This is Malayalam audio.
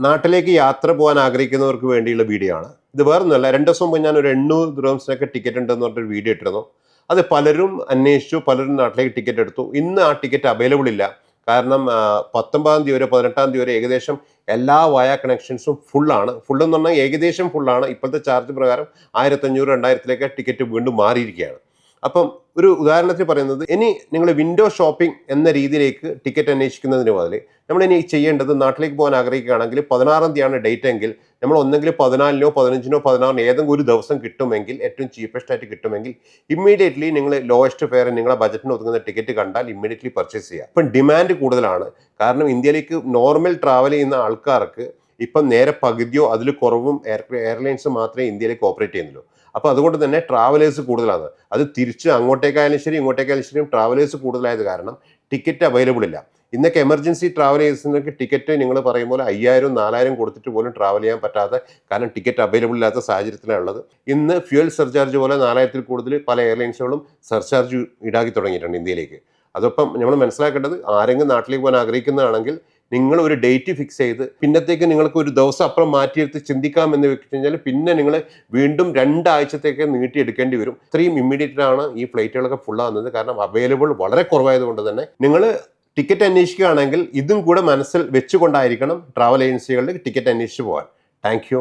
നാട്ടിലേക്ക് യാത്ര പോകാൻ ആഗ്രഹിക്കുന്നവർക്ക് വേണ്ടിയുള്ള വീഡിയോ ആണ്. ഇത് വേറൊന്നുമല്ല, 2 ദിവസം മുമ്പ് ഞാൻ ഒരു 800 ദിർഹംസിനൊക്കെ ടിക്കറ്റ് ഉണ്ടെന്ന് പറഞ്ഞൊരു വീഡിയോ ഇട്ടിരുന്നു. അത് പലരും അന്വേഷിച്ചു, പലരും നാട്ടിലേക്ക് ടിക്കറ്റ് എടുത്തു. ഇന്ന് ആ ടിക്കറ്റ് അവൈലബിൾ ഇല്ല. കാരണം 19-ാം തീയതി വരെ 18-ാം തീയതി വരെ ഏകദേശം എല്ലാ വയ കണക്ഷൻസും ഫുള്ളാണ്. ഫുള്ളെന്ന് പറഞ്ഞാൽ ഏകദേശം ഫുള്ളാണ്. ഇപ്പോഴത്തെ ചാർജ് പ്രകാരം 1500-2000 ടിക്കറ്റ് വീണ്ടും മാറിയിരിക്കുകയാണ്. അപ്പം ഒരു ഉദാഹരണത്തിന് പറയുന്നത്, ഇനി നിങ്ങൾ വിൻഡോ ഷോപ്പിംഗ് എന്ന രീതിയിലേക്ക് ടിക്കറ്റ് അന്വേഷിക്കുന്നതിന് ബദല് നമ്മൾ ഇനി ചെയ്യേണ്ടത്, നാട്ടിലേക്ക് പോകാൻ ആഗ്രഹിക്കുകയാണെങ്കിൽ 16-ാം തീയതിയാണ് ഡേറ്റ് എങ്കിൽ നമ്മൾ ഒന്നെങ്കിൽ 14-നോ 15-നോ 16-നോ ഏതെങ്കിലും ഒരു ദിവസം കിട്ടുമെങ്കിൽ, ഏറ്റവും ചീപ്പസ്റ്റ് ആയിട്ട് കിട്ടുമെങ്കിൽ ഇമ്മീഡിയറ്റ്ലി നിങ്ങൾ ലോവസ്റ്റ് ഫെയർ നിങ്ങളുടെ ബജറ്റിന് ഒതുങ്ങുന്ന ടിക്കറ്റ് കണ്ടാൽ ഇമ്മീഡിയറ്റ്ലി പർച്ചേസ് ചെയ്യുക. ഇപ്പം ഡിമാൻഡ് കൂടുതലാണ്. കാരണം ഇന്ത്യയിലേക്ക് നോർമൽ ട്രാവൽ ചെയ്യുന്ന ആൾക്കാർക്ക് ഇപ്പം നേരെ പകുതിയോ അതിൽ കുറവും എയർലൈൻസ് മാത്രമേ ഇന്ത്യയിലേക്ക് ഓപ്പറേറ്റ് ചെയ്യുന്നുള്ളൂ. അപ്പോൾ അതുകൊണ്ട് തന്നെ ട്രാവലേഴ്സ് കൂടുതലാണ്. അത് തിരിച്ച് അങ്ങോട്ടേക്കായാലും ശരി ഇങ്ങോട്ടേക്കായാലും ശരിയും ട്രാവലേഴ്സ് കൂടുതലായത് കാരണം ടിക്കറ്റ് അവൈലബിൾ ഇല്ല. ഇന്നൊക്കെ എമർജൻസി ട്രാവലേഴ്സിനൊക്കെ ടിക്കറ്റ് നിങ്ങൾ പറയുമ്പോൾ 5000-4000 കൊടുത്തിട്ട് പോലും ട്രാവൽ ചെയ്യാൻ പറ്റാതെ, കാരണം ടിക്കറ്റ് അവൈലബിൾ ഇല്ലാത്ത സാഹചര്യത്തിലാണ് ഉള്ളത്. ഇന്ന് ഫ്യൂൽ സർചാർജ് പോലെ 4000-ൽ കൂടുതൽ പല എയർലൈൻസുകളും സർചാർജ് ഈടാക്കി തുടങ്ങിയിട്ടുണ്ട് ഇന്ത്യയിലേക്ക്. അതോടൊപ്പം നമ്മൾ മനസ്സിലാക്കേണ്ടത്, ആരെങ്കിലും നാട്ടിലേക്ക് പോകാൻ ആഗ്രഹിക്കുന്നതാണെങ്കിൽ നിങ്ങൾ ഒരു ഡേറ്റ് ഫിക്സ് ചെയ്ത് പിന്നത്തേക്ക് നിങ്ങൾക്ക് ഒരു ദിവസം അപ്പുറം മാറ്റിയെടുത്ത് ചിന്തിക്കാമെന്ന് വെച്ച് കഴിഞ്ഞാൽ പിന്നെ നിങ്ങൾ വീണ്ടും 2 ആഴ്ചത്തേക്ക് നീട്ടിയെടുക്കേണ്ടി വരും. ഇത്രയും ഇമ്മീഡിയറ്റ് ആണ് ഈ ഫ്ലൈറ്റുകളൊക്കെ ഫുള്ളാകുന്നത്. കാരണം അവൈലബിൾ വളരെ കുറവായതുകൊണ്ട് തന്നെ നിങ്ങൾ ടിക്കറ്റ് അന്വേഷിക്കുകയാണെങ്കിൽ ഇതും കൂടെ മനസ്സിൽ വെച്ചുകൊണ്ടായിരിക്കണം ട്രാവൽ ഏജൻസികളിൽ ടിക്കറ്റ് അന്വേഷിച്ച് പോകാൻ. Thank you.